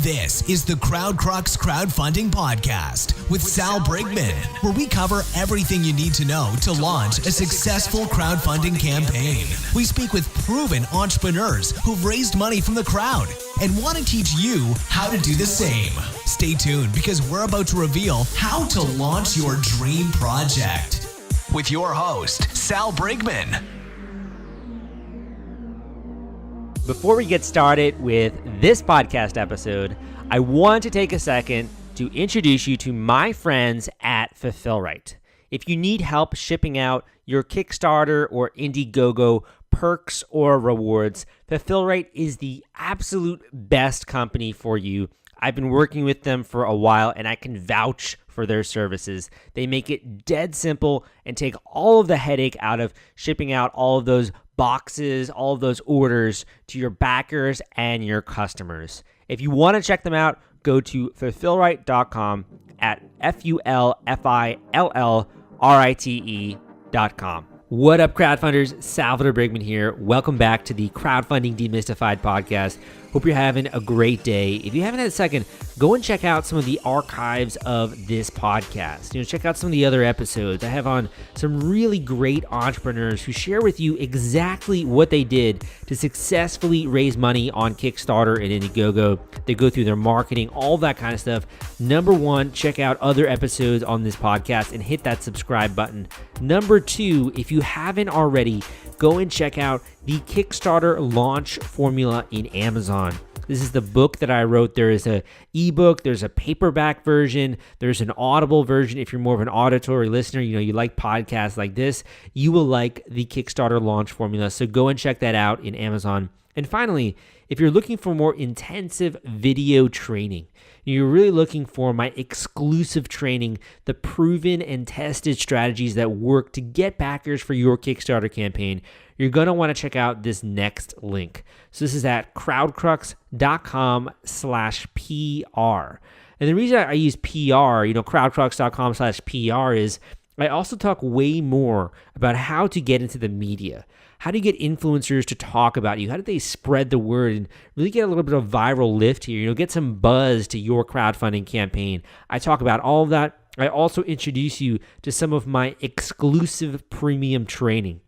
This is the Crowdcrux Crowdfunding Podcast with Sal Briggman, where we cover everything you need to know to launch a successful crowdfunding campaign. We speak with proven entrepreneurs who've raised money from the crowd and want to teach you how to do the same. Stay tuned because we're about to reveal how to launch your dream project. With your host, Sal Briggman. Before we get started with this podcast episode, I want to take a second to introduce you to my friends at Fulfillrite. If you need help shipping out your Kickstarter or Indiegogo perks or rewards, Fulfillrite is the absolute best company for you. I've been working with them for a while and I can vouch for their services. They make it dead simple and take all of the headache out of shipping out all of those boxes, all of those orders to your backers and your customers. If you want to check them out, go to fulfillrite.com at fulfillrite.com. What up, crowdfunders? Salvador Briggman here. Welcome back to the Crowdfunding Demystified podcast. Hope you're having a great day. If you haven't had a second, go and check out some of the archives of this podcast. Check out some of the other episodes. I have on some really great entrepreneurs who share with you exactly what they did to successfully raise money on Kickstarter and Indiegogo. They go through their marketing, all that kind of stuff. Number one, check out other episodes on this podcast and hit that subscribe button. Number two, if you haven't already, go and check out the Kickstarter launch formula in Amazon. This is the book that I wrote. There is an ebook, there's a paperback version, there's an Audible version. If you're more of an auditory listener, you like podcasts like this, you will like the Kickstarter launch formula. So go and check that out in Amazon. And finally, if you're looking for more intensive video training, you're really looking for my exclusive training, the proven and tested strategies that work to get backers for your Kickstarter campaign, you're going to want to check out this next link. So this is at crowdcrux.com/PR. And the reason I use PR, crowdcrux.com/PR is I also talk way more about how to get into the media. How do you get influencers to talk about you? How do they spread the word and really get a little bit of viral lift here? Get some buzz to your crowdfunding campaign. I talk about all of that. I also introduce you to some of my exclusive premium training.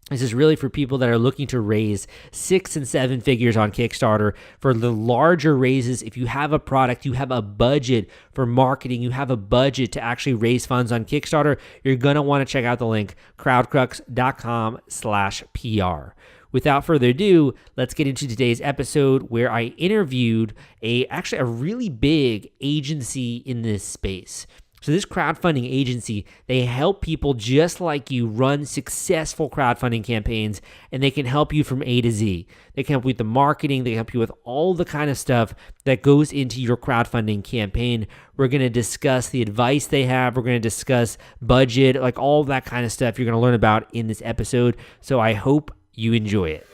This is really for people that are looking to raise 6 and 7 figures on Kickstarter. For the larger raises, if you have a product, you have a budget for marketing, you have a budget to actually raise funds on Kickstarter, you're going to want to check out the link, crowdcrux.com/PR. Without further ado, let's get into today's episode where I interviewed a really big agency in this space. So this crowdfunding agency, they help people just like you run successful crowdfunding campaigns, and they can help you from A to Z. They can help you with the marketing. They can help you with all the kind of stuff that goes into your crowdfunding campaign. We're going to discuss the advice they have. We're going to discuss budget, like all that kind of stuff you're going to learn about in this episode. So I hope you enjoy it.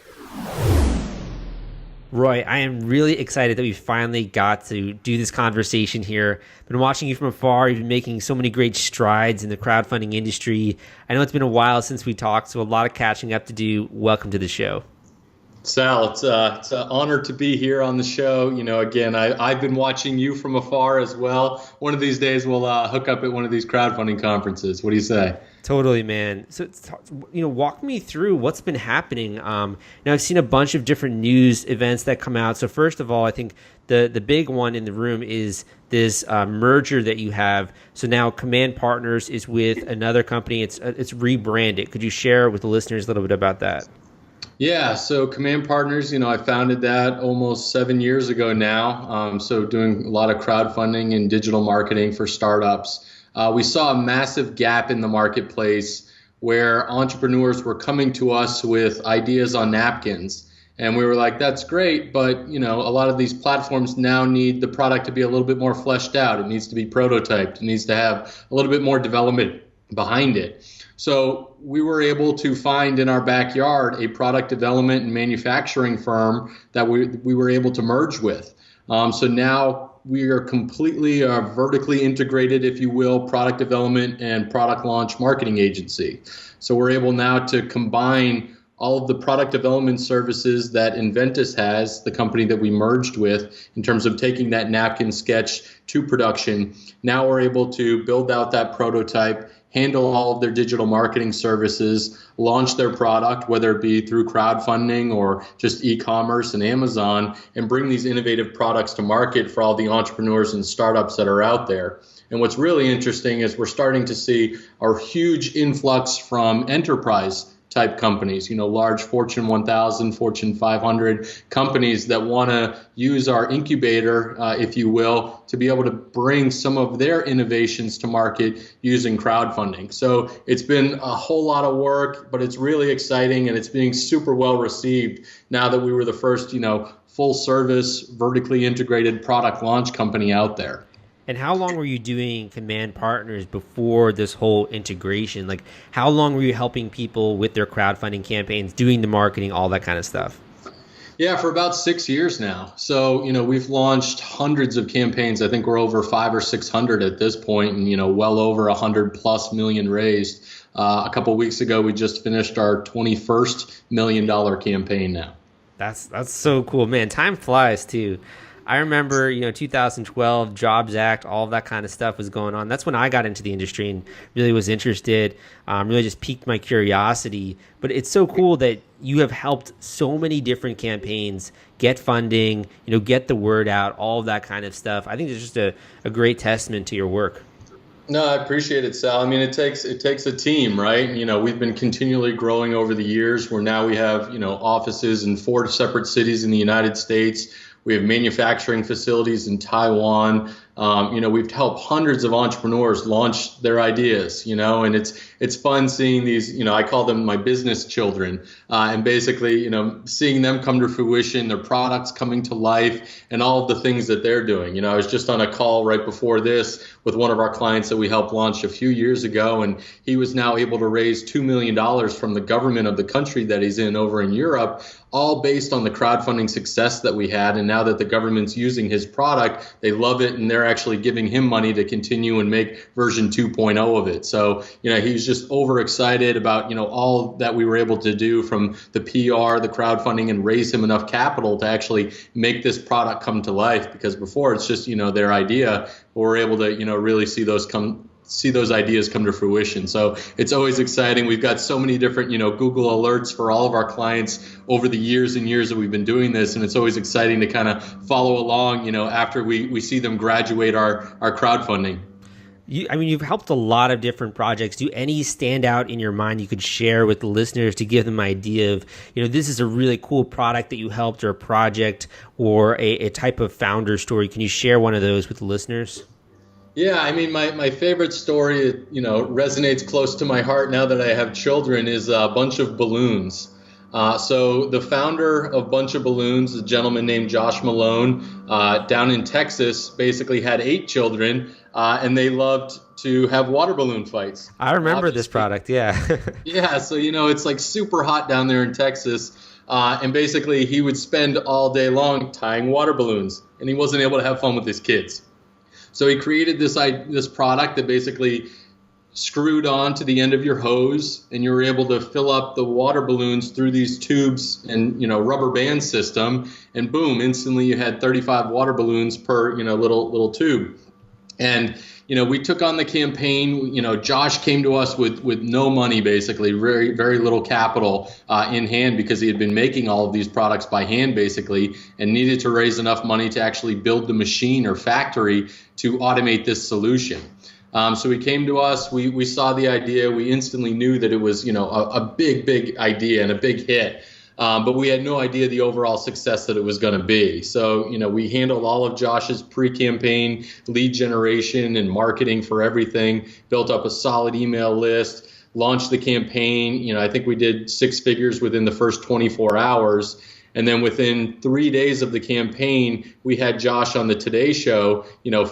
Roy, I am really excited that we finally got to do this conversation here. I've been watching you from afar. You've been making so many great strides in the crowdfunding industry. I know it's been a while since we talked, so a lot of catching up to do. Welcome to the show. Sal, it's an honor to be here on the show. Again, I've been watching you from afar as well. One of these days we'll hook up at one of these crowdfunding conferences. What do you say? Totally, man. So, walk me through what's been happening. Now, I've seen a bunch of different news events that come out. So first of all, I think the big one in the room is this merger that you have. So now Command Partners is with another company. It's rebranded. Could you share with the listeners a little bit about that? Yeah, so Command Partners, I founded that almost 7 years ago now. So doing a lot of crowdfunding and digital marketing for startups. We saw a massive gap in the marketplace where entrepreneurs were coming to us with ideas on napkins. And we were like, that's great, but a lot of these platforms now need the product to be a little bit more fleshed out. It needs to be prototyped. It needs to have a little bit more development behind it. So we were able to find in our backyard a product development and manufacturing firm that we were able to merge with. So now we are completely vertically integrated, if you will, product development and product launch marketing agency. So we're able now to combine all of the product development services that Enventys has, the company that we merged with, in terms of taking that napkin sketch to production. Now we're able to build out that prototype, handle all of their digital marketing services, launch their product, whether it be through crowdfunding or just e-commerce and Amazon, and bring these innovative products to market for all the entrepreneurs and startups that are out there. And what's really interesting is we're starting to see a huge influx from enterprise type companies, large Fortune 1000, Fortune 500 companies that want to use our incubator, if you will, to be able to bring some of their innovations to market using crowdfunding. So it's been a whole lot of work, but it's really exciting and it's being super well received now that we were the first, full service, vertically integrated product launch company out there. And how long were you doing Command Partners before this whole integration? Like, how long were you helping people with their crowdfunding campaigns, doing the marketing, all that kind of stuff? Yeah, for about 6 years now. So, we've launched hundreds of campaigns. I think we're over 500 or 600 at this point, and, well over 100+ million raised. A couple of weeks ago, we just finished our 21st $1 million campaign now. That's so cool, man. Time flies too. I remember, 2012, Jobs Act, all of that kind of stuff was going on. That's when I got into the industry and really was interested, really just piqued my curiosity. But it's so cool that you have helped so many different campaigns get funding, get the word out, all of that kind of stuff. I think it's just a great testament to your work. No, I appreciate it, Sal. I mean, it takes a team, right? We've been continually growing over the years where now we have, offices in 4 separate cities in the United States. We have manufacturing facilities in Taiwan. We've helped hundreds of entrepreneurs launch their ideas, and it's fun seeing these, I call them my business children, and basically, seeing them come to fruition, their products coming to life, and all of the things that they're doing. I was just on a call right before this with one of our clients that we helped launch a few years ago, and he was now able to raise $2 million from the government of the country that he's in over in Europe, all based on the crowdfunding success that we had. And now that the government's using his product, they love it, and they're actually giving him money to continue and make version 2.0 of it. So, he's just overexcited about, all that we were able to do from the PR, the crowdfunding, and raise him enough capital to actually make this product come to life. Because before it's just, their idea, but we're able to, really see those ideas come to fruition. So it's always exciting. We've got so many different, Google alerts for all of our clients over the years and years that we've been doing this. And it's always exciting to kind of follow along, after we see them graduate our crowdfunding. You've helped a lot of different projects. Do any stand out in your mind you could share with the listeners to give them an idea of, this is a really cool product that you helped, or a project, or a type of founder story? Can you share one of those with the listeners? Yeah, my favorite story, resonates close to my heart now that I have children, is a Bunch of Balloons. So the founder of Bunch of Balloons, a gentleman named Josh Malone, down in Texas, basically had 8 children, and they loved to have water balloon fights. I remember this product, yeah. Yeah, so, it's like super hot down there in Texas. And basically he would spend all day long tying water balloons, and he wasn't able to have fun with his kids. So he created this product that basically screwed on to the end of your hose, and you were able to fill up the water balloons through these tubes and, rubber band system, and boom, instantly you had 35 water balloons per, little tube. And, we took on the campaign. Josh came to us with no money, basically, very, very little capital in hand, because he had been making all of these products by hand, basically, and needed to raise enough money to actually build the machine or factory to automate this solution. So he came to us, we saw the idea, we instantly knew that it was, a big idea and a big hit. But we had no idea the overall success that it was going to be. So, we handled all of Josh's pre-campaign lead generation and marketing for everything, built up a solid email list, launched the campaign. I think we did 6 figures within the first 24 hours. And then within 3 days of the campaign, we had Josh on the Today Show,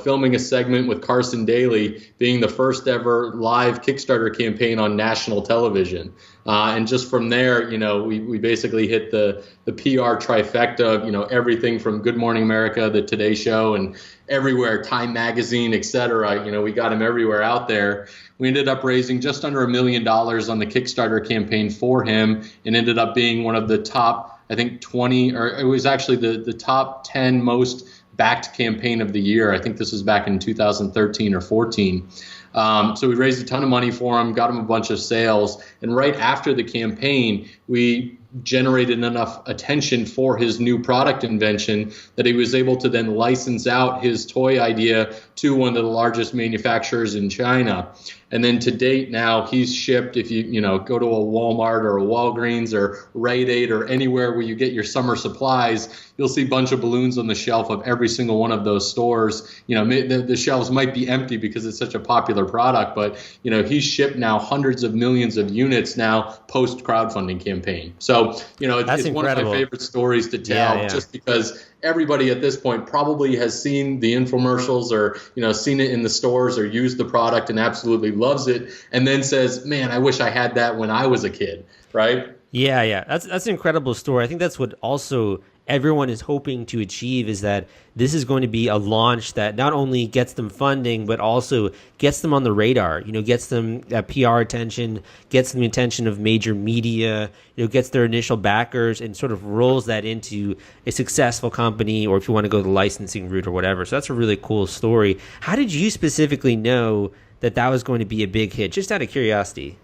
filming a segment with Carson Daly, being the first ever live Kickstarter campaign on national television. And just from there, we basically hit the PR trifecta of, everything from Good Morning America, the Today Show, and everywhere, Time Magazine, et cetera. We got him everywhere out there. We ended up raising just under $1 million on the Kickstarter campaign for him, and ended up being one of the top, I think 20, or it was actually the top 10 most backed campaign of the year. I think this was back in 2013 or 14. So we raised a ton of money for him, got him a bunch of sales, and right after the campaign, we generated enough attention for his new product invention that he was able to then license out his toy idea to one of the largest manufacturers in China. And then to date now, he's shipped, if you go to a Walmart or a Walgreens or Rite Aid or anywhere where you get your summer supplies, you'll see a bunch of balloons on the shelf of every single one of those stores. The shelves might be empty because it's such a popular product, but he's shipped now hundreds of millions of units now post crowdfunding campaign. So it's one of my favorite stories to tell, just because everybody at this point probably has seen the infomercials or seen it in the stores or used the product and absolutely loves it, and then says, man, I wish I had that when I was a kid, right? Yeah. That's an incredible story. I think that's what also everyone is hoping to achieve, is that this is going to be a launch that not only gets them funding, but also gets them on the radar, gets them PR attention, gets them the attention of major media, gets their initial backers, and sort of rolls that into a successful company, or if you want to go the licensing route or whatever. So that's a really cool story. How did you specifically know that was going to be a big hit? Just out of curiosity.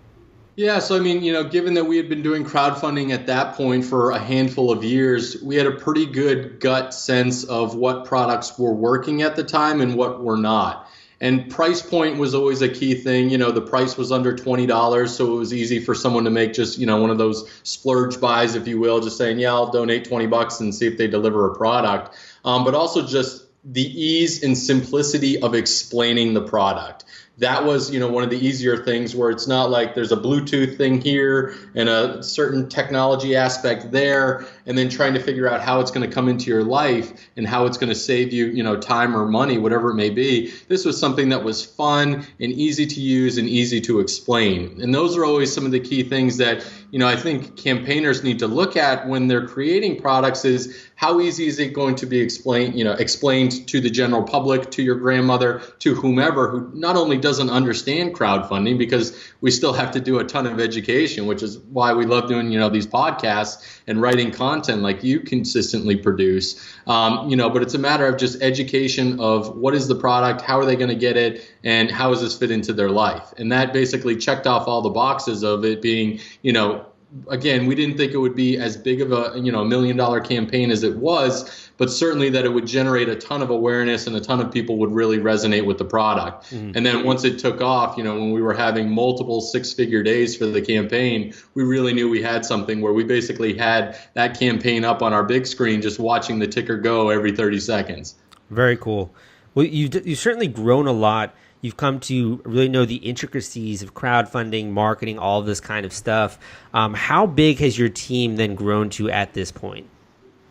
Yeah, so given that we had been doing crowdfunding at that point for a handful of years, we had a pretty good gut sense of what products were working at the time and what were not. And price point was always a key thing. The price was under $20, so it was easy for someone to make just, one of those splurge buys, if you will, just saying, yeah, I'll donate $20 and see if they deliver a product. But also just the ease and simplicity of explaining the product. That was, one of the easier things, where it's not like there's a Bluetooth thing here and a certain technology aspect there, and then trying to figure out how it's going to come into your life and how it's going to save you, time or money, whatever it may be. This was something that was fun and easy to use and easy to explain. And those are always some of the key things that, I think campaigners need to look at when they're creating products, is how easy is it going to be explained to the general public, to your grandmother, to whomever who not only doesn't understand crowdfunding, because we still have to do a ton of education, which is why we love doing, these podcasts and writing content like you consistently produce. But it's a matter of just education of what is the product, how are they going to get it, and how does this fit into their life? And that basically checked off all the boxes of it being, again, we didn't think it would be as big of a, $1 million campaign as it was, but certainly that it would generate a ton of awareness and a ton of people would really resonate with the product. Mm-hmm. And then once it took off, when we were having multiple six-figure days for the campaign, we really knew we had something where we basically had that campaign up on our big screen, just watching the ticker go every 30 seconds. Very cool. Well, you've certainly grown a lot. You've come to really know the intricacies of crowdfunding, marketing, all of this kind of stuff. How big has your team then grown to at this point?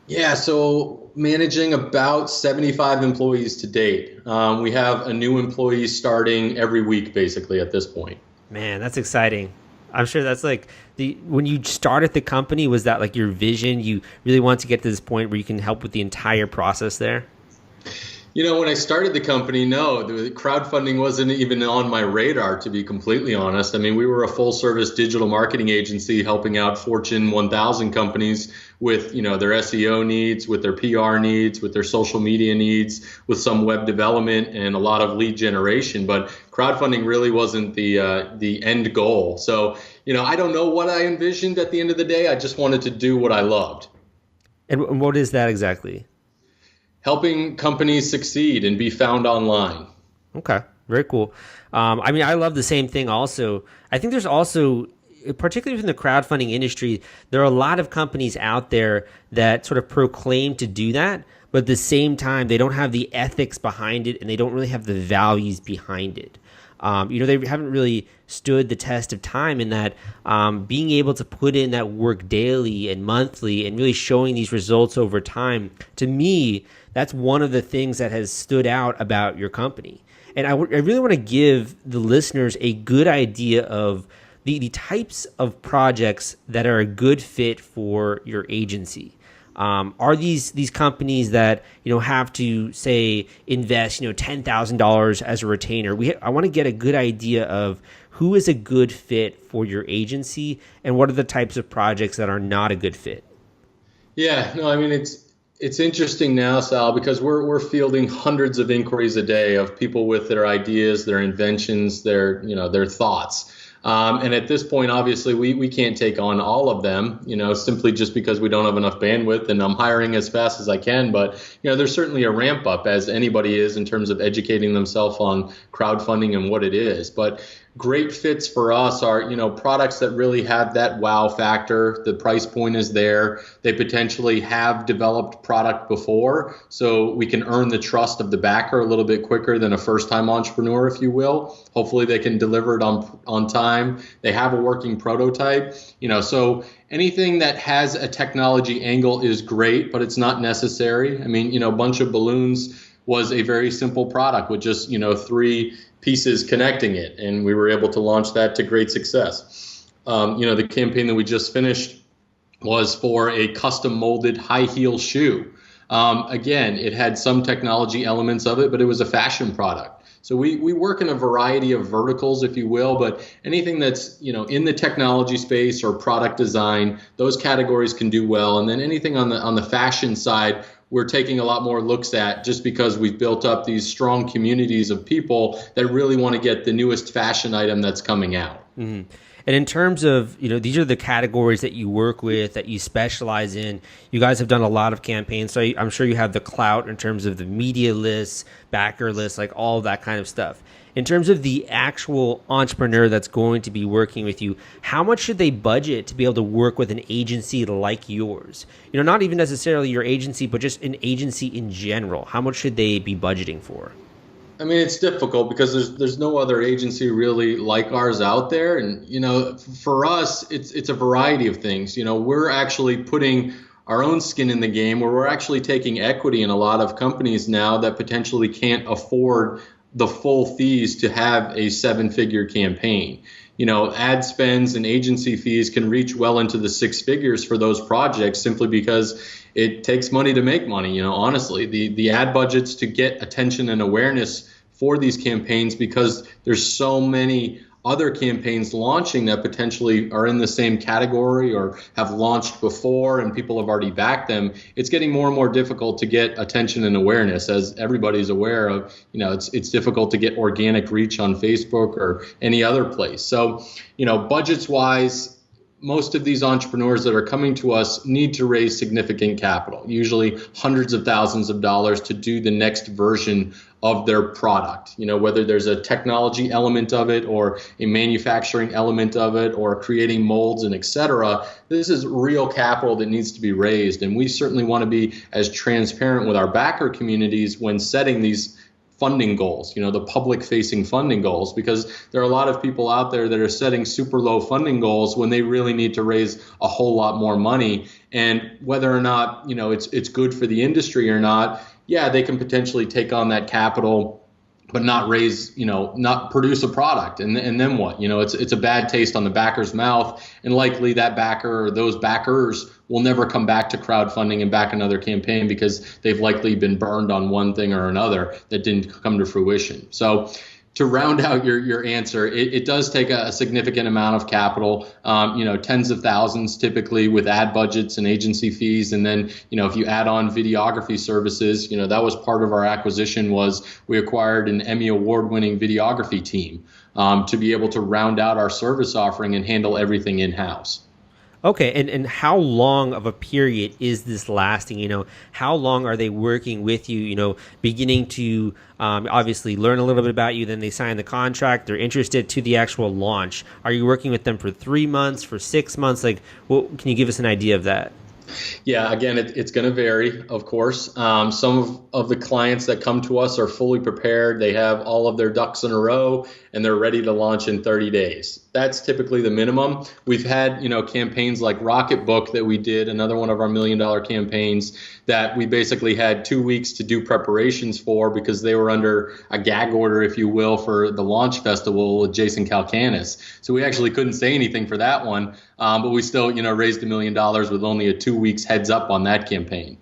Yeah, so managing about 75 employees to date. We have a new employee starting every week, basically, at this point. Man, that's exciting. I'm sure that's like when you started the company, was that like your vision? You really want to get to this point where you can help with the entire process there? When I started the company, no, the crowdfunding wasn't even on my radar, to be completely honest. We were a full service digital marketing agency helping out Fortune 1000 companies with, their SEO needs, with their PR needs, with their social media needs, with some web development and a lot of lead generation. But crowdfunding really wasn't the end goal. So, I don't know what I envisioned at the end of the day. I just wanted to do what I loved. And what is that exactly? Helping companies succeed and be found online. Okay, very cool. I love the same thing also. I think there's also, particularly in the crowdfunding industry, there are a lot of companies out there that sort of proclaim to do that, but at the same time, they don't have the ethics behind it and they don't really have the values behind it. They haven't really stood the test of time in that being able to put in that work daily and monthly and really showing these results over time, to me, that's one of the things that has stood out about your company. And I really want to give the listeners a good idea of the types of projects that are a good fit for your agency. Are these companies that have to say invest $10,000 as a retainer? I want to get a good idea of who is a good fit for your agency and what are the types of projects that are not a good fit. Yeah, no, I mean it's interesting now, Sal, because we're fielding hundreds of inquiries a day of people with their ideas, their inventions, their thoughts. And at this point, obviously, we can't take on all of them, simply just because we don't have enough bandwidth, and I'm hiring as fast as I can. But, there's certainly a ramp up, as anybody is, in terms of educating themselves on crowdfunding and what it is. But great fits for us are, products that really have that wow factor. The price point is there. They potentially have developed product before, so we can earn the trust of the backer a little bit quicker than a first-time entrepreneur, if you will. Hopefully they can deliver it on time. They have a working prototype, so anything that has a technology angle is great, but it's not necessary. I mean, a bunch of balloons was a very simple product with just, 3 pieces connecting it. And we were able to launch that to great success. The campaign that we just finished was for a custom molded high heel shoe. Again, it had some technology elements of it, but it was a fashion product. So we work in a variety of verticals, if you will, but anything that's, in the technology space or product design, those categories can do well. And then anything on the fashion side, we're taking a lot more looks at, just because we've built up these strong communities of people that really want to get the newest fashion item that's coming out. Mm-hmm. And in terms of, these are the categories that you work with, that you specialize in. You guys have done a lot of campaigns, so I'm sure you have the clout in terms of the media lists, backer lists, like all of that kind of stuff. In terms of the actual entrepreneur that's going to be working with you, how much should they budget to be able to work with an agency like yours? Not even necessarily your agency, but just an agency in general. How much should they be budgeting for? I mean, it's difficult because there's no other agency really like ours out there. And, for us, it's a variety of things. We're actually putting our own skin in the game, where we're actually taking equity in a lot of companies now that potentially can't afford the full fees to have a 7-figure campaign. Ad spends and agency fees can reach well into the 6 figures for those projects, simply because it takes money to make money. Honestly, the ad budgets to get attention and awareness for these campaigns, because there's so many other campaigns launching that potentially are in the same category or have launched before and people have already backed them. It's getting more and more difficult to get attention and awareness, as everybody's aware of. It's difficult to get organic reach on Facebook or any other place. So, budgets wise, most of these entrepreneurs that are coming to us need to raise significant capital, usually hundreds of thousands of dollars, to do the next version of their product. Whether there's a technology element of it or a manufacturing element of it or creating molds and et cetera. This is real capital that needs to be raised. And we certainly want to be as transparent with our backer communities when setting these funding goals, the public facing funding goals, because there are a lot of people out there that are setting super low funding goals when they really need to raise a whole lot more money. And whether or not, it's good for the industry or not, yeah, they can potentially take on that capital, but not raise, not produce a product. And then what? It's a bad taste on the backer's mouth. And likely that backer or those backers will never come back to crowdfunding and back another campaign, because they've likely been burned on one thing or another that didn't come to fruition. So to round out your answer, it does take a significant amount of capital, tens of thousands typically, with ad budgets and agency fees. And then, if you add on videography services, that was part of our acquisition. Was we acquired an Emmy award-winning videography team to be able to round out our service offering and handle everything in-house. Okay, and how long of a period is this lasting? How long are they working with you, beginning to obviously learn a little bit about you, then they sign the contract, they're interested, to the actual launch? Are you working with them for 3 months, for 6 months? Can you give us an idea of that? Yeah, again, it's going to vary, of course. Some of the clients that come to us are fully prepared. They have all of their ducks in a row and they're ready to launch in 30 days. that's typically the minimum. We've had, campaigns like Rocketbook that we did, another one of our $1 million campaigns that we basically had 2 weeks to do preparations for because they were under a gag order, if you will, for the launch festival with Jason Calacanis. So we actually couldn't say anything for that one, but we still, raised $1 million with only a 2 weeks heads up on that campaign.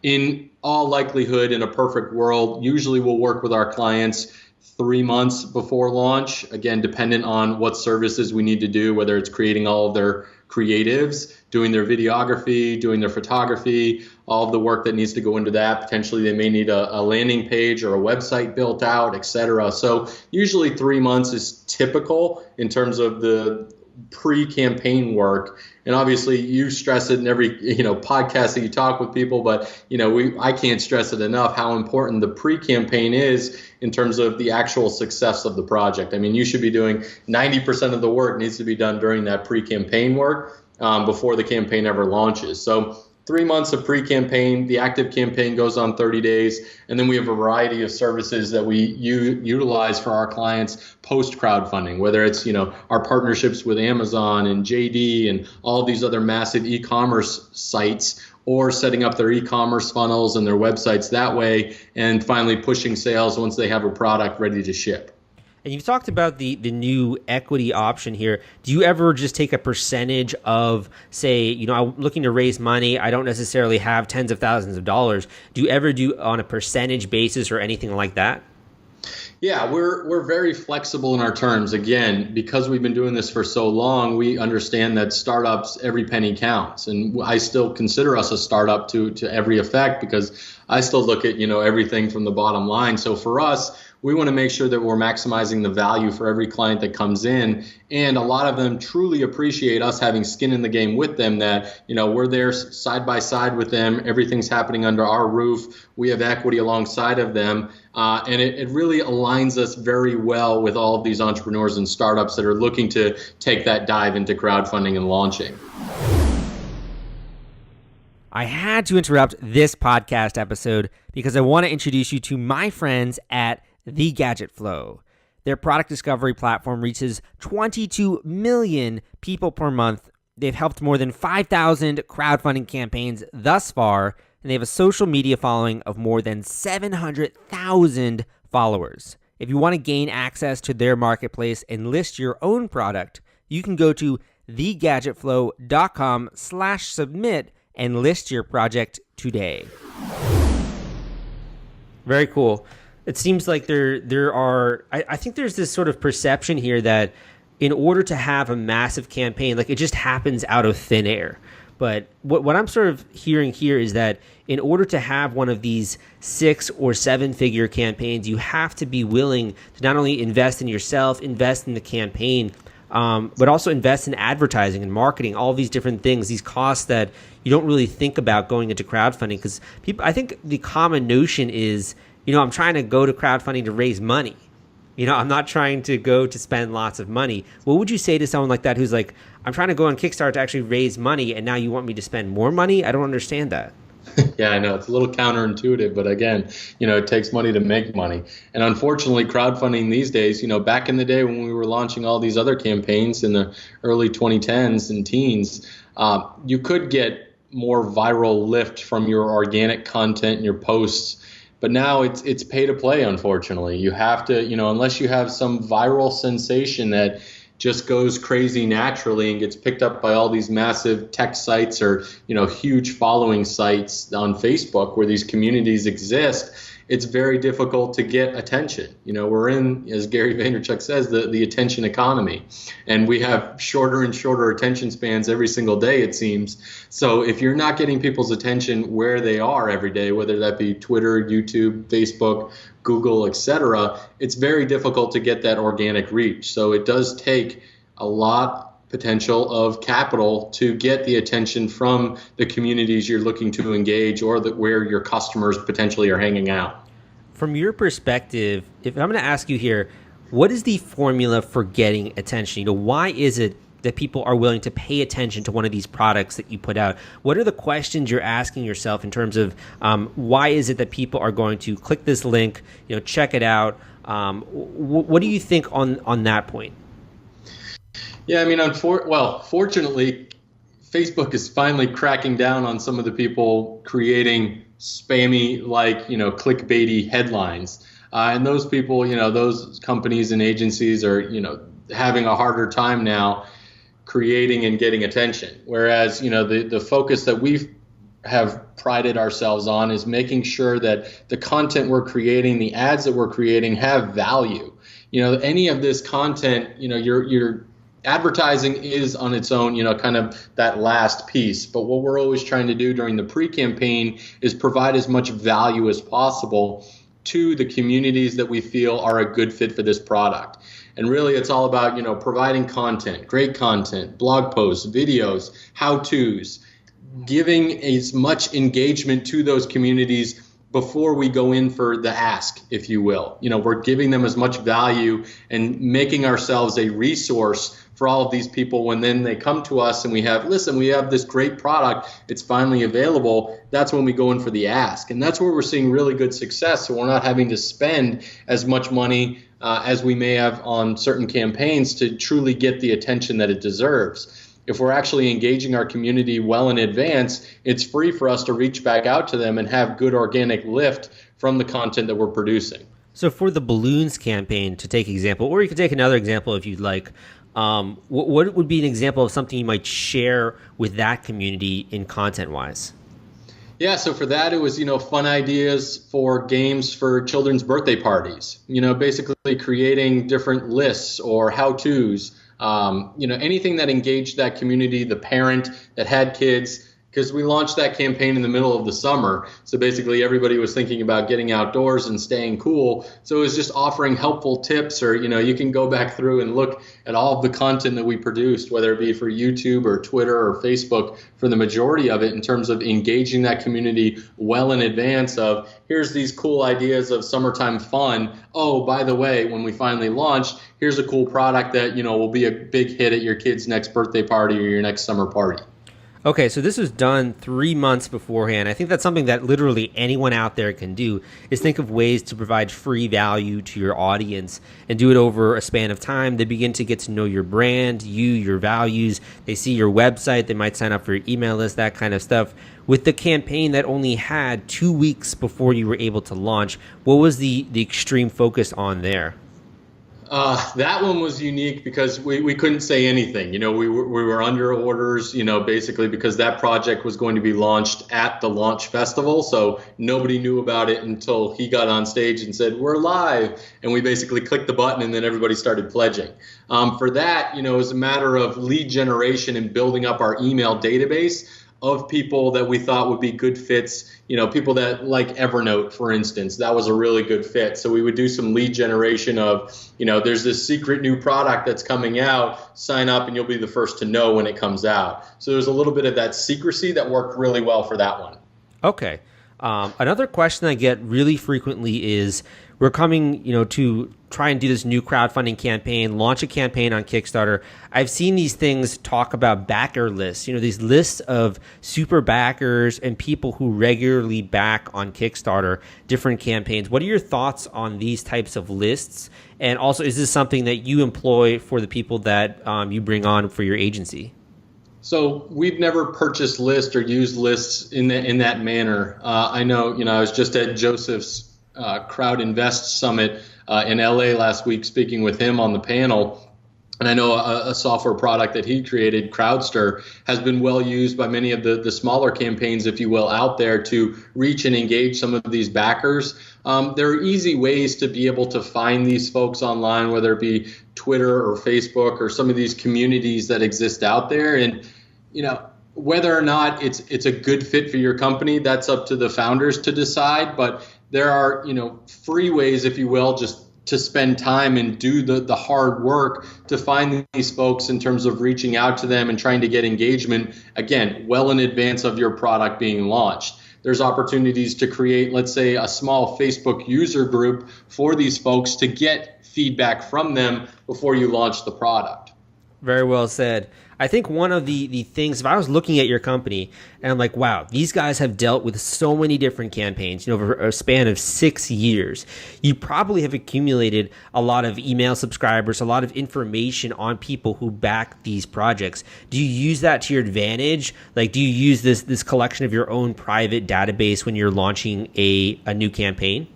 In all likelihood, in a perfect world, usually we'll work with our clients 3 months before launch, again, dependent on what services we need to do, whether it's creating all of their creatives, doing their videography, doing their photography, all of the work that needs to go into that. Potentially they may need a landing page or a website built out, et cetera. So usually 3 months is typical in terms of the pre-campaign work. And obviously you stress it in every podcast that you talk with people, but I can't stress it enough how important the pre-campaign is in terms of the actual success of the project. I mean, you should be doing 90% of the work needs to be done during that pre-campaign work before the campaign ever launches. So 3 months of pre-campaign, the active campaign goes on 30 days, and then we have a variety of services that we utilize for our clients post-crowdfunding, whether it's our partnerships with Amazon and JD and all of these other massive e-commerce sites, or setting up their e-commerce funnels and their websites that way, and finally pushing sales once they have a product ready to ship. And you've talked about the new equity option here. Do you ever just take a percentage of, say, I'm looking to raise money, I don't necessarily have tens of thousands of dollars. Do you ever do on a percentage basis or anything like that? Yeah, we're very flexible in our terms. Again, because we've been doing this for so long, we understand that startups, every penny counts. And I still consider us a startup to every effect because I still look at, everything from the bottom line. So for us, we want to make sure that we're maximizing the value for every client that comes in. And a lot of them truly appreciate us having skin in the game with them, that, we're there side by side with them. Everything's happening under our roof. We have equity alongside of them. And it really aligns us very well with all of these entrepreneurs and startups that are looking to take that dive into crowdfunding and launching. I had to interrupt this podcast episode because I want to introduce you to my friends at The Gadget Flow. Their product discovery platform reaches 22 million people per month. They've helped more than 5,000 crowdfunding campaigns thus far, and they have a social media following of more than 700,000 followers. If you want to gain access to their marketplace and list your own product, you can go to thegadgetflow.com/submit and list your project today. Very cool. It seems like there are, I think there's this sort of perception here that in order to have a massive campaign, like it just happens out of thin air. But what I'm sort of hearing here is that in order to have one of these 6 or 7 figure campaigns, you have to be willing to not only invest in yourself, invest in the campaign, but also invest in advertising and marketing, all these different things, these costs that you don't really think about going into crowdfunding. Because people, I think the common notion is, I'm trying to go to crowdfunding to raise money. I'm not trying to go to spend lots of money. What would you say to someone like that who's like, I'm trying to go on Kickstarter to actually raise money, and now you want me to spend more money? I don't understand that. Yeah, I know. It's a little counterintuitive, but again, it takes money to make money. And unfortunately, crowdfunding these days, back in the day when we were launching all these other campaigns in the early 2010s and teens, you could get more viral lift from your organic content and your posts. But now it's pay to play, unfortunately. You have to, unless you have some viral sensation that just goes crazy naturally and gets picked up by all these massive tech sites or, huge following sites on Facebook where these communities exist, it's very difficult to get attention. We're in, as Gary Vaynerchuk says, the attention economy, and we have shorter and shorter attention spans every single day, it seems. So if you're not getting people's attention where they are every day, whether that be Twitter, YouTube, Facebook, Google, etc., it's very difficult to get that organic reach. So it does take a lot potential of capital to get the attention from the communities you're looking to engage or where your customers potentially are hanging out. From your perspective, if I'm going to ask you here, what is the formula for getting attention? Why is it that people are willing to pay attention to one of these products that you put out? What are the questions you're asking yourself in terms of why is it that people are going to click this link, check it out? What do you think on that point? Yeah, I mean, fortunately, Facebook is finally cracking down on some of the people creating spammy, clickbaity headlines. And those people, those companies and agencies are, having a harder time now creating and getting attention. Whereas, the focus that we have prided ourselves on is making sure that the content we're creating, the ads that we're creating have value. Any of this content, your advertising is on its own, kind of that last piece. But what we're always trying to do during the pre-campaign is provide as much value as possible to the communities that we feel are a good fit for this product. And really, it's all about, providing content, great content, blog posts, videos, how-tos, giving as much engagement to those communities before we go in for the ask, if you will. We're giving them as much value and making ourselves a resource for all of these people when then they come to us and we have this great product, it's finally available. That's when we go in for the ask. And that's where we're seeing really good success. So we're not having to spend as much money as we may have on certain campaigns to truly get the attention that it deserves. If we're actually engaging our community well in advance, it's free for us to reach back out to them and have good organic lift from the content that we're producing. So for the balloons campaign, to take example, or you could take another example if you'd like, what would be an example of something you might share with that community in content-wise? Yeah, so for that, it was, fun ideas for games for children's birthday parties, basically creating different lists or how-tos, anything that engaged that community, the parent that had kids, because we launched that campaign in the middle of the summer. So basically everybody was thinking about getting outdoors and staying cool. So it was just offering helpful tips, or, you can go back through and look at all of the content that we produced, whether it be for YouTube or Twitter or Facebook, for the majority of it, in terms of engaging that community well in advance of, here's these cool ideas of summertime fun. Oh, by the way, when we finally launch, here's a cool product that, will be a big hit at your kid's next birthday party or your next summer party. Okay, so this was done 3 months beforehand. I think that's something that literally anyone out there can do, is think of ways to provide free value to your audience and do it over a span of time. They begin to get to know your brand, your values. They see your website. They might sign up for your email list, that kind of stuff. With the campaign that only had 2 weeks before you were able to launch, what was the extreme focus on there? That one was unique because we couldn't say anything. We were under orders, basically because that project was going to be launched at the launch festival. So nobody knew about it until he got on stage and said, we're live. And we basically clicked the button and then everybody started pledging. For that, it was a matter of lead generation and building up our email database of people that we thought would be good fits, people that like Evernote, for instance. That was a really good fit. So we would do some lead generation of, there's this secret new product that's coming out, sign up and you'll be the first to know when it comes out. So there's a little bit of that secrecy that worked really well for that one. Okay. Another question I get really frequently is, we're coming, to try and do this new crowdfunding campaign, launch a campaign on Kickstarter. I've seen these things talk about backer lists, these lists of super backers and people who regularly back on Kickstarter, different campaigns. What are your thoughts on these types of lists? And also, is this something that you employ for the people that you bring on for your agency? So we've never purchased lists or used lists in that manner. I know, I was just at Joseph's Crowd Invest Summit in LA last week, speaking with him on the panel. And I know a software product that he created, Crowdster, has been well used by many of the smaller campaigns, if you will, out there to reach and engage some of these backers. There are easy ways to be able to find these folks online, whether it be Twitter or Facebook or some of these communities that exist out there. And, whether or not it's a good fit for your company, that's up to the founders to decide. But there are, free ways, if you will, just to spend time and do the hard work to find these folks in terms of reaching out to them and trying to get engagement, again, well in advance of your product being launched. There's opportunities to create, let's say, a small Facebook user group for these folks to get feedback from them before you launch the product. Very well said. I think one of the things, if I was looking at your company and I'm like, wow, these guys have dealt with so many different campaigns, over a span of 6 years, you probably have accumulated a lot of email subscribers, a lot of information on people who back these projects. Do you use that to your advantage? Like, do you use this collection of your own private database when you're launching a new campaign?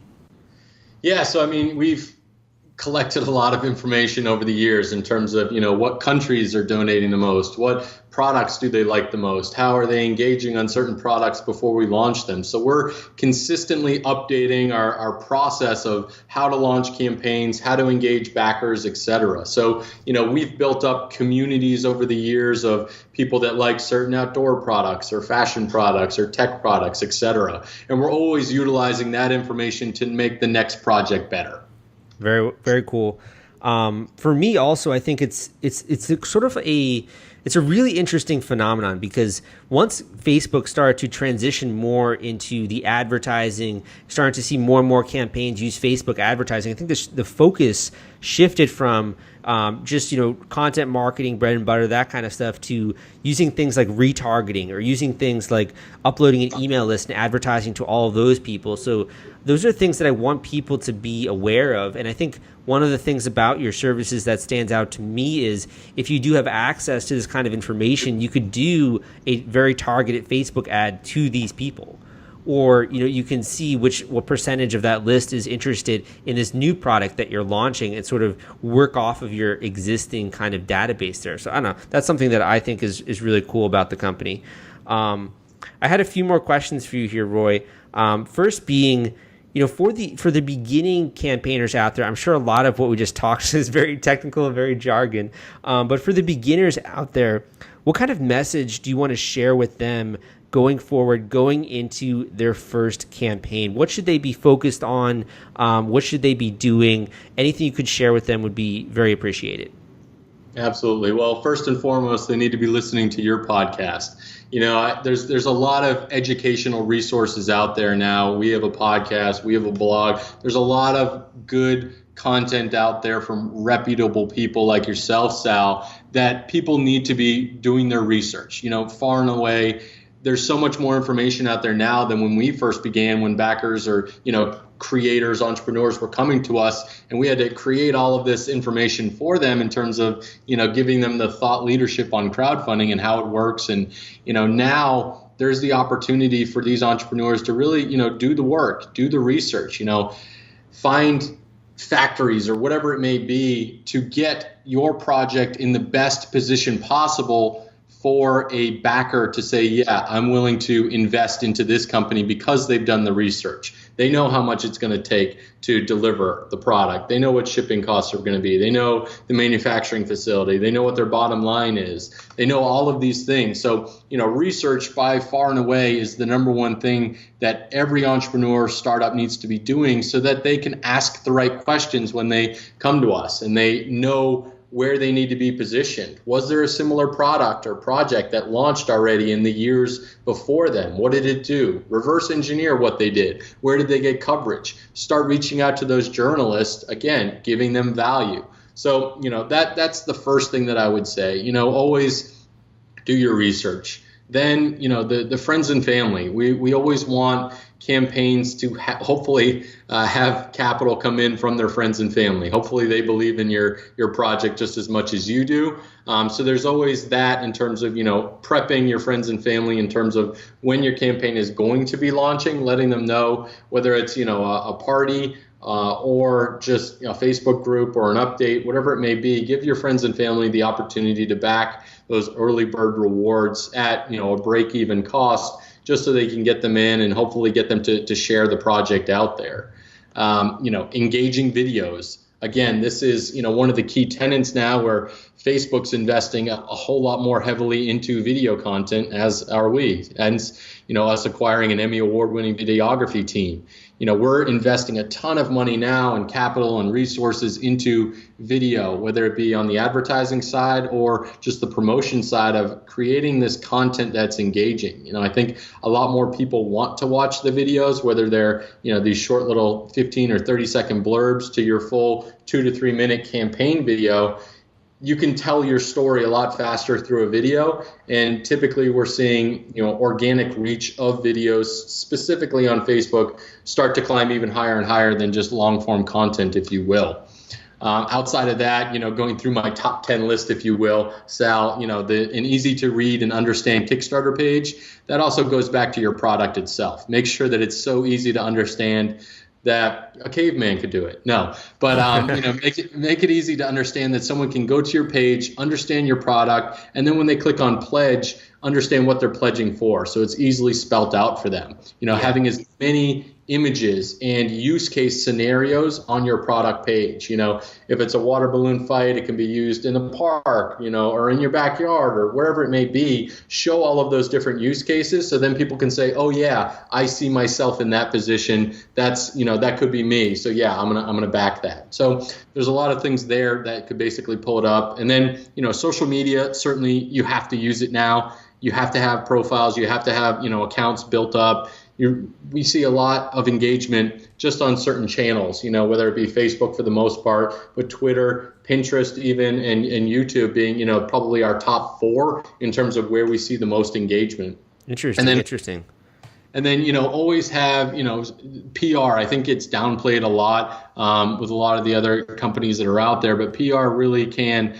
Yeah, so I mean, we've collected a lot of information over the years in terms of, what countries are donating the most, what products do they like the most, how are they engaging on certain products before we launch them. So we're consistently updating our process of how to launch campaigns, how to engage backers, etc. So, we've built up communities over the years of people that like certain outdoor products or fashion products or tech products, etc. And we're always utilizing that information to make the next project better. Very, very cool. For me also, I think it's sort of it's a really interesting phenomenon, because once Facebook started to transition more into the advertising, starting to see more and more campaigns use Facebook advertising, I think the focus shifted from just content marketing, bread and butter, that kind of stuff, to using things like retargeting or using things like uploading an email list and advertising to all of those people. So those are things that I want people to be aware of. And I think one of the things about your services that stands out to me is if you do have access to this kind of information, you could do a very targeted Facebook ad to these people. Or you can see what percentage of that list is interested in this new product that you're launching, and sort of work off of your existing kind of database there. So I don't know, that's something that I think is really cool about the company. I had a few more questions for you here, Roy. First being, for the beginning campaigners out there, I'm sure a lot of what we just talked is very technical and very jargon. But for the beginners out there, what kind of message do you want to share with them going forward, going into their first campaign? What should they be focused on? What should they be doing? Anything you could share with them would be very appreciated. Absolutely. Well, first and foremost, they need to be listening to your podcast. There's a lot of educational resources out there now. We have a podcast, we have a blog. There's a lot of good content out there from reputable people like yourself, Sal, that people need to be doing their research. Far and away, there's so much more information out there now than when we first began, when backers or, creators, entrepreneurs were coming to us, and we had to create all of this information for them in terms of, giving them the thought leadership on crowdfunding and how it works. And, now there's the opportunity for these entrepreneurs to really, do the work, do the research, find factories or whatever it may be to get your project in the best position possible for a backer to say, yeah, I'm willing to invest into this company because they've done the research. They know how much it's going to take to deliver the product. They know what shipping costs are going to be. They know the manufacturing facility. They know what their bottom line is. They know all of these things. So, research by far and away is the number one thing that every entrepreneur startup needs to be doing, so that they can ask the right questions when they come to us and they know where they need to be positioned. Was there a similar product or project that launched already in the years before them? What did it do? Reverse engineer what they did. Where did they get coverage? Start reaching out to those journalists, again, giving them value. So, that's the first thing that I would say. Always do your research. Then, the friends and family. We always want campaigns to hopefully have capital come in from their friends and family. Hopefully they believe in your project just as much as you do. So there's always that in terms of, prepping your friends and family in terms of when your campaign is going to be launching, letting them know whether it's, a party or just a Facebook group or an update, whatever it may be. Give your friends and family the opportunity to back those early bird rewards at, a break-even cost, just so they can get them in and hopefully get them to share the project out there. Engaging videos. Again, this is, one of the key tenets now, where Facebook's investing a whole lot more heavily into video content, as are we. And, us acquiring an Emmy award-winning videography team. We're investing a ton of money now and capital and resources into video, whether it be on the advertising side or just the promotion side of creating this content that's engaging. I think a lot more people want to watch the videos, whether they're, these short little 15 or 30 second blurbs to your full 2 to 3 minute campaign video. you can tell your story a lot faster through a video. And typically we're seeing, organic reach of videos specifically on Facebook start to climb even higher and higher than just long form content, if you will. Outside of that, going through my top 10 list, if you will, Sal, an easy to read and understand Kickstarter page, that also goes back to your product itself. Make sure that it's so easy to understand that a caveman could do it. No, but make it easy to understand that someone can go to your page, understand your product, and then when they click on pledge, understand what they're pledging for. So it's easily spelt out for them. Having as many images and use case scenarios on your product page. If it's a water balloon fight, it can be used in a park, or in your backyard or wherever it may be. Show all of those different use cases so then people can say, oh yeah, I see myself in that position. That's, that could be me. So yeah, I'm going to back that. So there's a lot of things there that could basically pull it up. And then, social media, certainly you have to use it now. You have to have profiles. You have to have, accounts built up. We see a lot of engagement just on certain channels, whether it be Facebook for the most part, but Twitter, Pinterest even, and YouTube being, probably our top 4 in terms of where we see the most engagement. Interesting. And then, always have, PR. I think it's downplayed a lot with a lot of the other companies that are out there, but PR really can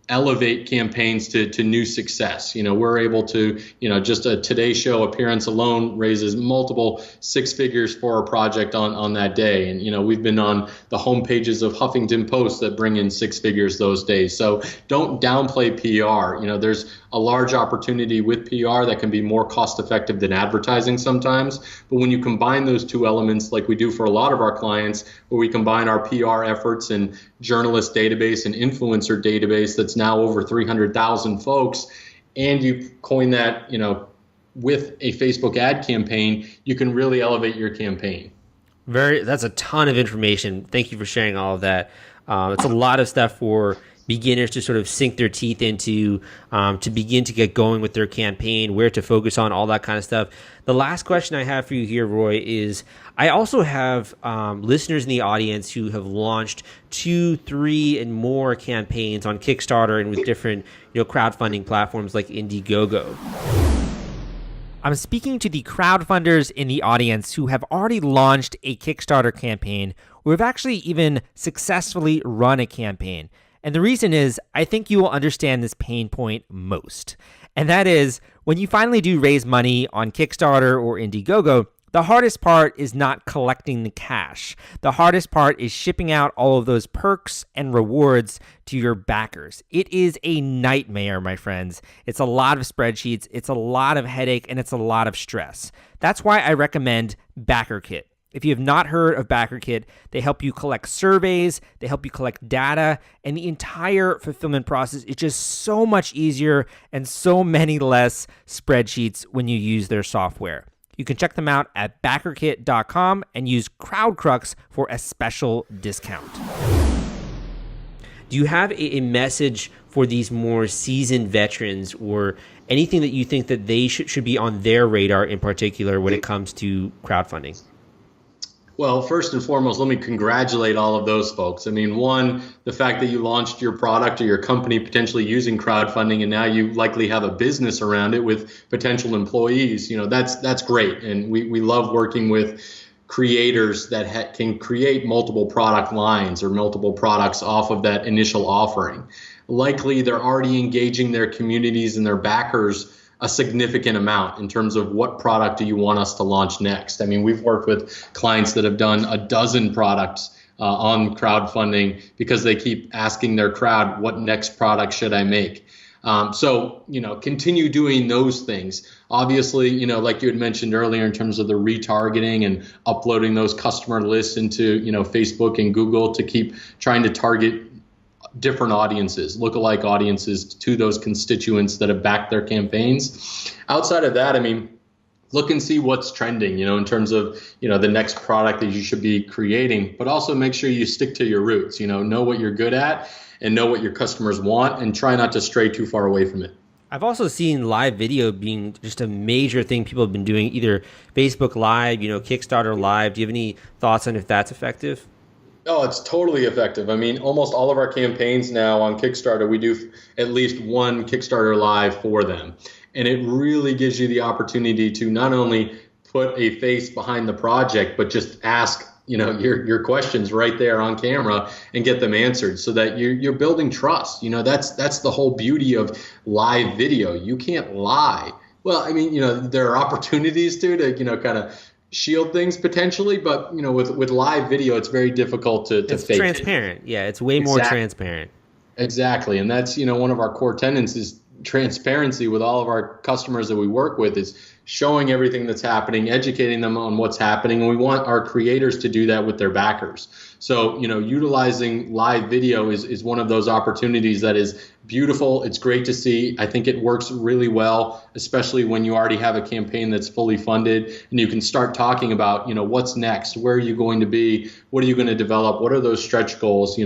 elevate campaigns to new success. We're able to, just a Today Show appearance alone raises multiple 6 figures for a project on that day. And, we've been on the home pages of Huffington Post that bring in 6 figures those days. So don't downplay PR. There's a large opportunity with PR that can be more cost effective than advertising sometimes. But when you combine those 2 elements, like we do for a lot of our clients, where we combine our PR efforts and journalist database and influencer database that's now over 300,000 folks, and you coin that, with a Facebook ad campaign, you can really elevate your campaign. That's a ton of information. Thank you for sharing all of that. It's a lot of stuff for beginners to sort of sink their teeth into, to begin to get going with their campaign, where to focus on, all that kind of stuff. The last question I have for you here, Roy, is I also have listeners in the audience who have launched 2, 3, and more campaigns on Kickstarter and with different crowdfunding platforms like Indiegogo. I'm speaking to the crowdfunders in the audience who have already launched a Kickstarter campaign, or have actually even successfully run a campaign. And the reason is, I think you will understand this pain point most. And that is, when you finally do raise money on Kickstarter or Indiegogo, the hardest part is not collecting the cash. The hardest part is shipping out all of those perks and rewards to your backers. It is a nightmare, my friends. It's a lot of spreadsheets, it's a lot of headache, and it's a lot of stress. That's why I recommend BackerKit. If you have not heard of BackerKit, they help you collect surveys, they help you collect data, and the entire fulfillment process is just so much easier and so many less spreadsheets when you use their software. You can check them out at backerkit.com and use CrowdCrux for a special discount. Do you have a message for these more seasoned veterans, or anything that you think that they should be on their radar in particular when it comes to crowdfunding? Well, first and foremost, let me congratulate all of those folks. I mean, one, the fact that you launched your product or your company potentially using crowdfunding, and now you likely have a business around it with potential employees, that's great. And we love working with creators that can create multiple product lines or multiple products off of that initial offering. Likely they're already engaging their communities and their backers a significant amount in terms of what product do you want us to launch next. I mean, we've worked with clients that have done a dozen products on crowdfunding because they keep asking their crowd, what next product should I make? So, continue doing those things. Obviously, like you had mentioned earlier in terms of the retargeting and uploading those customer lists into, Facebook and Google to keep trying to target different audiences, lookalike audiences to those constituents that have backed their campaigns. Outside of that, I mean, look and see what's trending, in terms of, the next product that you should be creating, but also make sure you stick to your roots, know what you're good at and know what your customers want, and try not to stray too far away from it. I've also seen live video being just a major thing people have been doing, either Facebook Live, Kickstarter Live. Do you have any thoughts on if that's effective? Oh, it's totally effective. I mean, almost all of our campaigns now on Kickstarter, we do at least one Kickstarter live for them. And it really gives you the opportunity to not only put a face behind the project, but just ask, your questions right there on camera and get them answered so that you're building trust. That's the whole beauty of live video. You can't lie. Well, I mean, there are opportunities to kind of shield things potentially, but with live video, it's very difficult to it's fake transparent. Yeah, it's way more transparent. Exactly, and that's one of our core tenets is transparency with all of our customers that we work with, is showing everything that's happening, educating them on what's happening, and we want our creators to do that with their backers. So utilizing live video is one of those opportunities that is beautiful. It's great to see. I think it works really well, especially when you already have a campaign that's fully funded and you can start talking about what's next, where are you going to be, what are you going to develop, what are those stretch goals,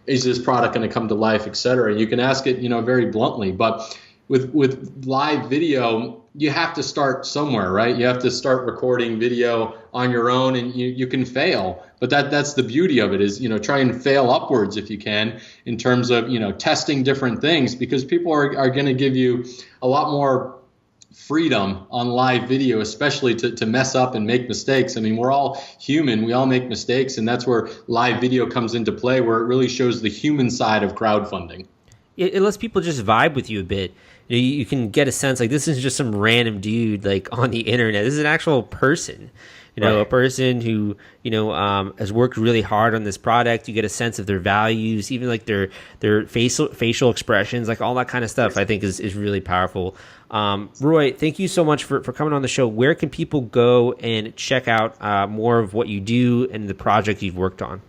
is this product going to come to life, et cetera. You can ask it very bluntly, but with live video, you have to start somewhere, right? You have to start recording video on your own, and you can fail. But that's the beauty of it, is try and fail upwards if you can, in terms of testing different things, because people are going to give you a lot more freedom on live video, especially to mess up and make mistakes. I mean, we're all human, we all make mistakes, and that's where live video comes into play, where it really shows the human side of crowdfunding. It lets people just vibe with you a bit. You can get a sense like this isn't just some random dude like on the internet. This is an actual person, right. A person who has worked really hard on this product. You get a sense of their values, even like their facial expressions, like all that kind of stuff. I think is really powerful. Roy, thank you so much for coming on the show. Where can people go and check out more of what you do and the project you've worked on?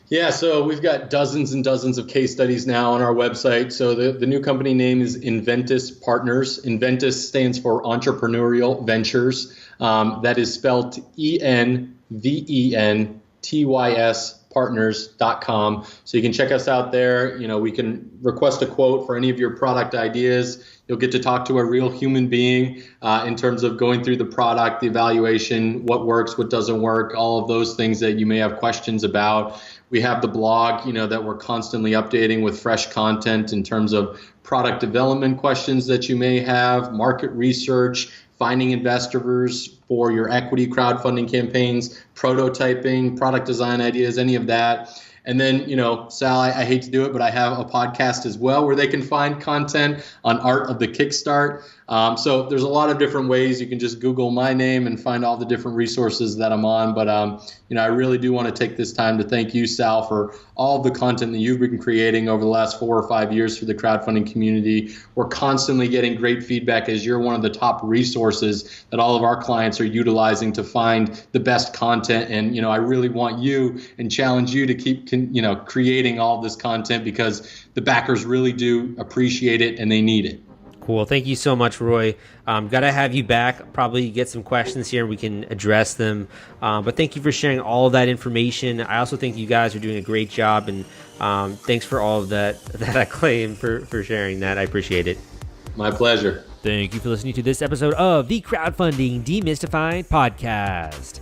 Yeah, so we've got dozens and dozens of case studies now on our website. So the new company name is Enventys Partners. Enventys stands for Entrepreneurial Ventures. That is spelled ENVENTYS partners.com. So you can check us out there. We can request a quote for any of your product ideas. You'll get to talk to a real human being in terms of going through the product, the evaluation, what works, what doesn't work, all of those things that you may have questions about. We have the blog, that we're constantly updating with fresh content in terms of product development questions that you may have, market research, finding investors for your equity crowdfunding campaigns, prototyping, product design ideas, any of that. And then, Sal, I hate to do it, but I have a podcast as well where they can find content on Art of the Kickstart. So there's a lot of different ways. You can just Google my name and find all the different resources that I'm on. But, I really do want to take this time to thank you, Sal, for all of the content that you've been creating over the last 4 or 5 years for the crowdfunding community. We're constantly getting great feedback as you're one of the top resources that all of our clients are utilizing to find the best content. And, I really want you and challenge you to keep, creating all of this content, because the backers really do appreciate it and they need it. Cool. Thank you so much, Roy. Got to have you back. Probably get some questions here and we can address them. But thank you for sharing all of that information. I also think you guys are doing a great job, and thanks for all of that acclaim for sharing that. I appreciate it. My pleasure. Thank you for listening to this episode of the Crowdfunding Demystified Podcast.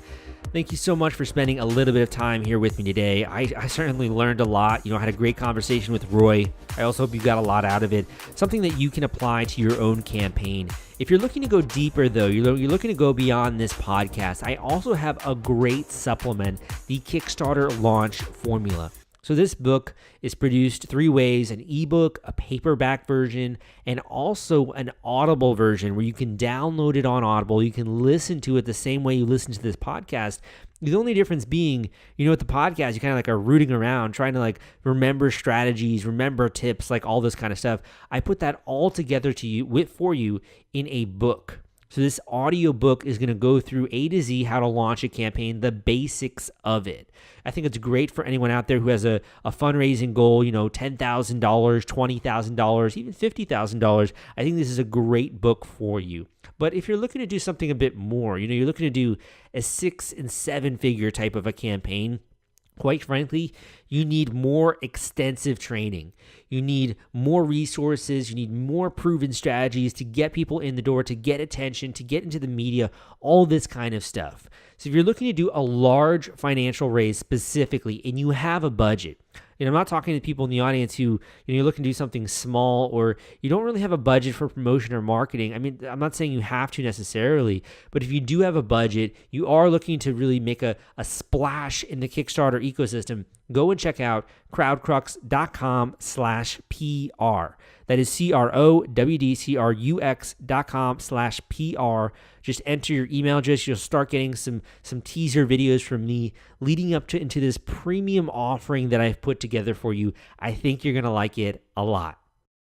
Thank you so much for spending a little bit of time here with me today. I certainly learned a lot. I had a great conversation with Roy. I also hope you got a lot out of it. Something that you can apply to your own campaign. If you're looking to go deeper, though, you're looking to go beyond this podcast, I also have a great supplement, the Kickstarter Launch Formula. So this book is produced 3 ways: an ebook, a paperback version, and also an Audible version where you can download it on Audible. You can listen to it the same way you listen to this podcast. The only difference being, with the podcast, you kind of like are rooting around, trying to like remember strategies, remember tips, like all this kind of stuff. I put that all together for you in a book. So this audio book is going to go through A to Z how to launch a campaign, the basics of it. I think it's great for anyone out there who has a fundraising goal, $10,000, $20,000, even $50,000. I think this is a great book for you. But if you're looking to do something a bit more, you're looking to do a 6 and 7 figure type of a campaign, Quite frankly, you need more extensive training. You need more resources. You need more proven strategies to get people in the door, to get attention, to get into the media, all this kind of stuff. So if you're looking to do a large financial raise specifically and you have a budget, I'm not talking to people in the audience who, you're looking to do something small or you don't really have a budget for promotion or marketing. I mean, I'm not saying you have to necessarily, but if you do have a budget, you are looking to really make a splash in the Kickstarter ecosystem, go and check out crowdcrux.com/PR. That is crowdcrux.com/PR. Just enter your email address. You'll start getting some teaser videos from me leading up into this premium offering that I've put together for you. I think you're going to like it a lot.